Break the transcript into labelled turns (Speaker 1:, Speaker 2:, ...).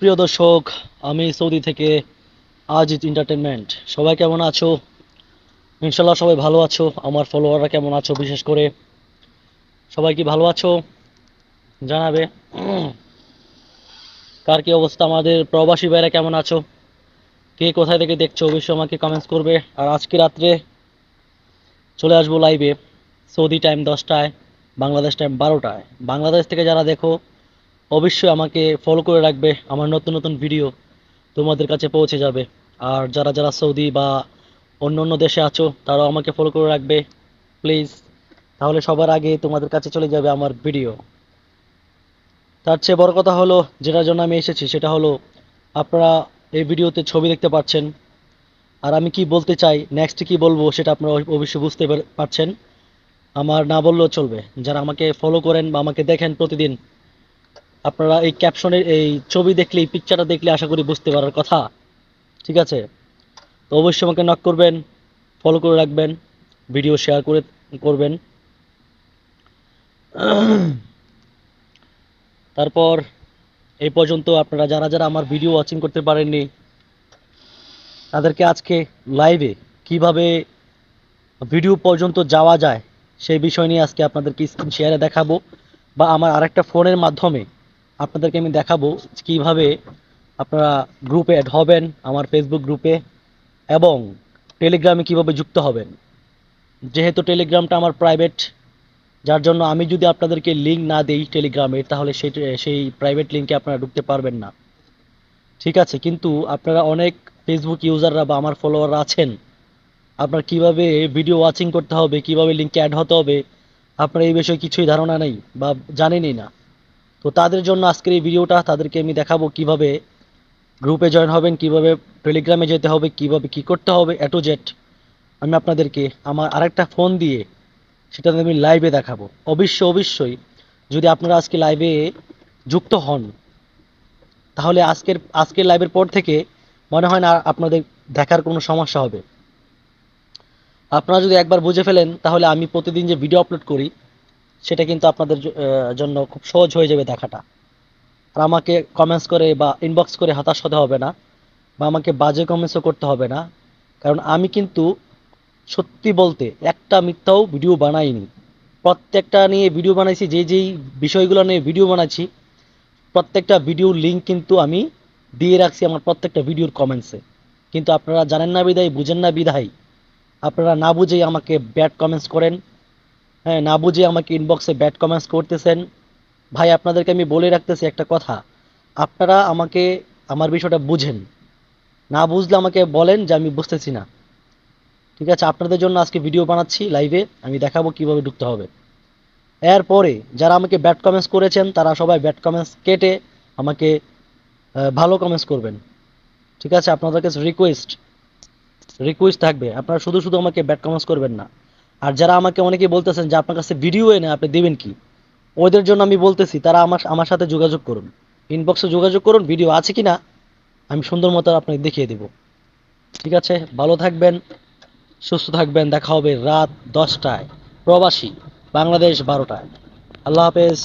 Speaker 1: সুপ্রিয় দর্শক, আমি সৌদি থেকে আজিজ এন্টারটেনমেন্ট। সবাই কেমন আছো? ইনশাল্লাহ সবাই ভালো আছো। আমার ফলোয়াররা কেমন আছো? বিশেষ করে সবাই কি ভালো আছো জানাবে। কার কি অবস্থা? আমাদের প্রবাসী ভাইরা কেমন আছো? কে কোথায় থেকে দেখছো অবশ্যই আমাকে কমেন্টস করবে। আর আজকে রাত্রে চলে আসবো লাইভে, সৌদি টাইম 10টায়, বাংলাদেশ টাইম 12টায়। বাংলাদেশ থেকে যারা দেখো অবশ্যই আমাকে ফলো করে রাখবে, আমার নতুন নতুন ভিডিও তোমাদের কাছে পৌঁছে যাবে। আর যারা যারা সৌদি বা অন্য অন্য দেশে আছো তারাও আমাকে ফলো করে রাখবে প্লিজ, তাহলে সবার আগে তোমাদের কাছে চলে যাবে আমার ভিডিও। তার চেয়ে বড় কথা হলো, যেটার জন্য আমি এসেছি সেটা হলো, আপনারা এই ভিডিওতে ছবি দেখতে পাচ্ছেন, আর আমি কি বলতে চাই, নেক্সট কি বলবো সেটা আপনারা অবশ্যই বুঝতে পারছেন। আমার না বললেও চলবে। যারা আমাকে ফলো করেন বা আমাকে দেখেন প্রতিদিন, আপনারা এই ক্যাপশনের এই ছবি দেখলে, এই পিকচারটা দেখলে আশা করি বুঝতে পারার কথা। ঠিক আছে? তো অবশ্যই আমাকে নক করবেন, ফলো করে রাখবেন, ভিডিও শেয়ার করবেন। তারপর এই পর্যন্ত আপনারা যারা যারা আমার ভিডিও ওয়াচিং করতে পারেননি, তাদেরকে আজকে লাইভে কিভাবে ভিডিও পর্যন্ত যাওয়া যায় সেই বিষয় নিয়ে আজকে আপনাদেরকে স্ক্রিন শেয়ারে দেখাবো, বা আমার আরেকটা ফোনের মাধ্যমে আপনাদেরকে আমি দেখাবো কিভাবে আপনারা গ্রুপে অ্যাড হবেন, আমার ফেসবুক গ্রুপে, এবং টেলিগ্রামে কিভাবে যুক্ত হবেন। যেহেতু টেলিগ্রামটা আমার প্রাইভেট, যার জন্য আমি যদি আপনাদেরকে লিঙ্ক না দেই টেলিগ্রামের, তাহলে সেই প্রাইভেট লিঙ্কে আপনারা ঢুকতে পারবেন না। ঠিক আছে? কিন্তু আপনারা অনেক ফেসবুক ইউজাররা বা আমার ফলোয়াররা আছেন, আপনার কিভাবে ভিডিও ওয়াচিং করতে হবে, কিভাবে লিঙ্কে অ্যাড হতে হবে, আপনার এই বিষয়ে কিছুই ধারণা নেই বা জানেনই না। তো তাদের জন্য আজকের এই ভিডিওটা, তাদেরকে আমি দেখাবো কিভাবে গ্রুপে জয়েন হবেন, কিভাবে টেলিগ্রামে যেতে হবে, কিভাবে কি করতে হবে, এ টু জেড আমি আপনাদেরকে আমার আরেকটা ফোন দিয়ে সেটাতে আমি লাইভে দেখাবো। অবশ্যই যদি আপনারা আজকে লাইভে যুক্ত হন, তাহলে আজকের লাইভের পর থেকে মনে হয় না আপনাদের দেখার কোনো সমস্যা হবে। আপনারা যদি একবার বুঝে ফেলেন, তাহলে আমি প্রতিদিন যে ভিডিও আপলোড করি সেটা কিন্তু আপনাদের জন্য খুব সহজ হয়ে যাবে দেখাটা। আর আমাকে কমেন্টস করে বা ইনবক্স করে হতাশ হতে হবে না, বা আমাকে বাজে কমেন্টসও করতে হবে না। কারণ আমি কিন্তু সত্যি বলতে একটা মিথ্যাও ভিডিও বানাইনি। প্রত্যেকটা নিয়ে ভিডিও বানাইছি, যেই বিষয়গুলো নিয়ে ভিডিও বানাচ্ছি প্রত্যেকটা ভিডিওর লিঙ্ক কিন্তু আমি দিয়ে রাখছি আমার প্রত্যেকটা ভিডিওর কমেন্টসে। কিন্তু আপনারা জানেন না বিধায়, বুঝেন না বিধায় আপনারা না বুঝেই আমাকে ব্যাড কমেন্টস করেন। হ্যাঁ, না বুঝে আমাকে ইনবক্সে ব্যাড কমেন্টস করতেছেন। ভাই, আপনাদেরকে আমি বলে রাখতেছি একটা কথা, আপনারা আমাকে আমার বিষয়টা বুঝেন, না বুঝলে আমাকে বলেন যে আমি বুঝতেছি না। ঠিক আছে? আপনাদের জন্য আজকে ভিডিও বানাচ্ছি লাইভে, আমি দেখাবো কিভাবে ঢুকতে হবে। এরপরে যারা আমাকে ব্যাড কমেন্টস করেছেন তারা সবাই ব্যাড কমেন্টস কেটে আমাকে ভালো কমেন্টস করবেন। ঠিক আছে? আপনাদের কাছে রিকোয়েস্ট রিকোয়েস্ট থাকবে, আপনারা শুধু শুধু আমাকে ব্যাড কমেন্টস করবেন না। আর যারা আমাকে অনেকেই বলতেছেন যে আপনার কাছে ভিডিও এনে আপনি দেবেন কি, ওদের জন্য আমি বলতেছি তারা আমার আমার সাথে যোগাযোগ করুন, ইনবক্সে যোগাযোগ করুন, ভিডিও আছে কিনা আমি সুন্দর মতো আপনাকে দেখিয়ে দেব। ঠিক আছে? ভালো থাকবেন, সুস্থ থাকবেন। দেখা হবে রাত 10টায় প্রবাসী, বাংলাদেশ 12টায়। আল্লাহ হাফেজ।